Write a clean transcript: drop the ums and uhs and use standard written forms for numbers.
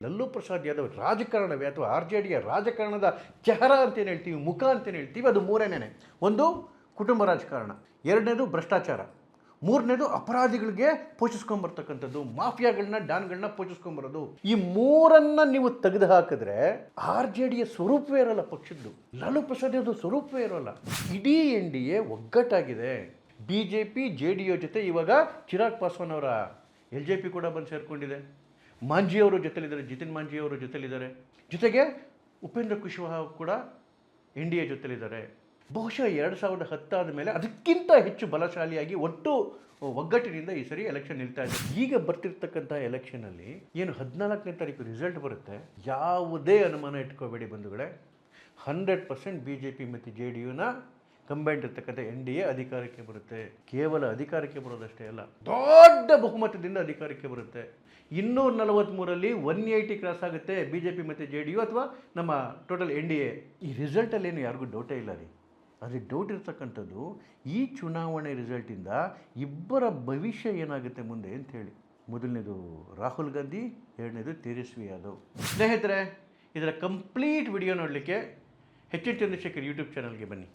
ಲಲ್ಲೂ ಪ್ರಸಾದ್ ಯಾದವ್ ರಾಜಕಾರಣವೇ ಅಥವಾ R J ಡಿಯ ರಾಜಕಾರಣದ ಚೆಹರ ಅಂತೇನು ಹೇಳ್ತೀವಿ, ಮುಖ ಅಂತೇನು ಹೇಳ್ತೀವಿ, ಅದು ಮೂರನೇನೆ. ಒಂದು ಕುಟುಂಬ ರಾಜಕಾರಣ, ಎರಡನೇದು ಭ್ರಷ್ಟಾಚಾರ, ಮೂರನೇದು ಅಪರಾಧಿಗಳಿಗೆ ಪೋಷಿಸ್ಕೊಂಬರ್ತಕ್ಕಂಥದ್ದು, ಮಾಫಿಯಾಗಳನ್ನ ಡಾನ್ಗಳನ್ನ ಪೋಷಿಸ್ಕೊಂಬರೋದು. ಈ ಮೂರನ್ನ ನೀವು ತೆಗೆದು ಹಾಕಿದ್ರೆ ಆರ್ ಜೆ ಡಿಯ ಸ್ವರೂಪವೇ ಇರೋಲ್ಲ ಪಕ್ಷದ್ದು. ಲಾಲೂ ಪ್ರಸಾದ್ ಯಾದವ್ ಸ್ವರೂಪವೇ ಇರೋಲ್ಲ. ಇಡೀ ಎನ್ ಡಿ ಎ ಒಗ್ಗಟ್ಟಾಗಿದೆ. B J P J D U ಜೊತೆ ಇವಾಗ ಚಿರಾಗ್ ಪಾಸ್ವಾನ್ ಅವರ ಎಲ್ ಜೆ ಪಿ ಕೂಡ ಬಂದು ಸೇರಿಕೊಂಡಿದೆ. ಮಾಂಜಿಯವರು ಜೊತೆಲಿದ್ದಾರೆ, ಜಿತಿನ್ ಮಾಂಜಿಯವರು ಜೊತೆಲಿದ್ದಾರೆ. ಜೊತೆಗೆ ಉಪೇಂದ್ರ ಕುಶ್ವಾಹ ಕೂಡ ಎನ್ ಡಿ ಎ ಜೊತೆಲಿದ್ದಾರೆ. ಬಹುಶಃ 2010 ಆದ ಮೇಲೆ ಅದಕ್ಕಿಂತ ಹೆಚ್ಚು ಬಲಶಾಲಿಯಾಗಿ ಒಟ್ಟು ಒಗ್ಗಟ್ಟಿನಿಂದ ಈ ಸರಿ ಎಲೆಕ್ಷನ್ ನಿಲ್ತಾ ಇದೆ. ಈಗ ಬರ್ತಿರ್ತಕ್ಕಂಥ ಎಲೆಕ್ಷನಲ್ಲಿ ಏನು 14ನೇ ತಾರೀಕು ರಿಸಲ್ಟ್ ಬರುತ್ತೆ, ಯಾವುದೇ ಅನುಮಾನ ಇಟ್ಕೋಬೇಡಿ ಬಂಧುಗಳೇ, 100% ಬಿ ಜೆ ಪಿ ಮತ್ತು ಜೆ ಡಿ ಯುನ ಕಂಬೈಂಡ್ ಇರ್ತಕ್ಕಂಥ ಎನ್ ಡಿ ಎ ಅಧಿಕಾರಕ್ಕೆ ಬರುತ್ತೆ. ಕೇವಲ ಅಧಿಕಾರಕ್ಕೆ ಬರೋದಷ್ಟೇ ಅಲ್ಲ, ದೊಡ್ಡ ಬಹುಮತದಿಂದ ಅಧಿಕಾರಕ್ಕೆ ಬರುತ್ತೆ. 243ರಲ್ಲಿ 180 ಕ್ರಾಸ್ ಆಗುತ್ತೆ ಬಿ ಜೆ ಪಿ ಮತ್ತು ಜೆ ಡಿ ಯು ಅಥವಾ ನಮ್ಮ ಟೋಟಲ್ ಎನ್ ಡಿ ಎ. ಈ ರಿಸಲ್ಟಲ್ಲೇನು ಯಾರಿಗೂ ಡೌಟೇ ಇಲ್ಲ ರೀ. ಆದರೆ ಡೌಟ್ ಇರ್ತಕ್ಕಂಥದ್ದು ಈ ಚುನಾವಣೆ ರಿಸಲ್ಟಿಂದ ಇಬ್ಬರ ಭವಿಷ್ಯ ಏನಾಗುತ್ತೆ ಮುಂದೆ ಅಂತ ಹೇಳಿ. ಮೊದಲನೇದು ರಾಹುಲ್ ಗಾಂಧಿ, ಎರಡನೇದು ತೇಜಸ್ವಿ ಯಾದವ್. ಸ್ನೇಹಿತರೆ, ಇದರ ಕಂಪ್ಲೀಟ್ ವಿಡಿಯೋ ನೋಡಲಿಕ್ಕೆ ಎಚ್ ಎನ್ ಚಂದ್ರಶೇಖರ್ ಯೂಟ್ಯೂಬ್ ಚಾನಲ್ಗೆ ಬನ್ನಿ.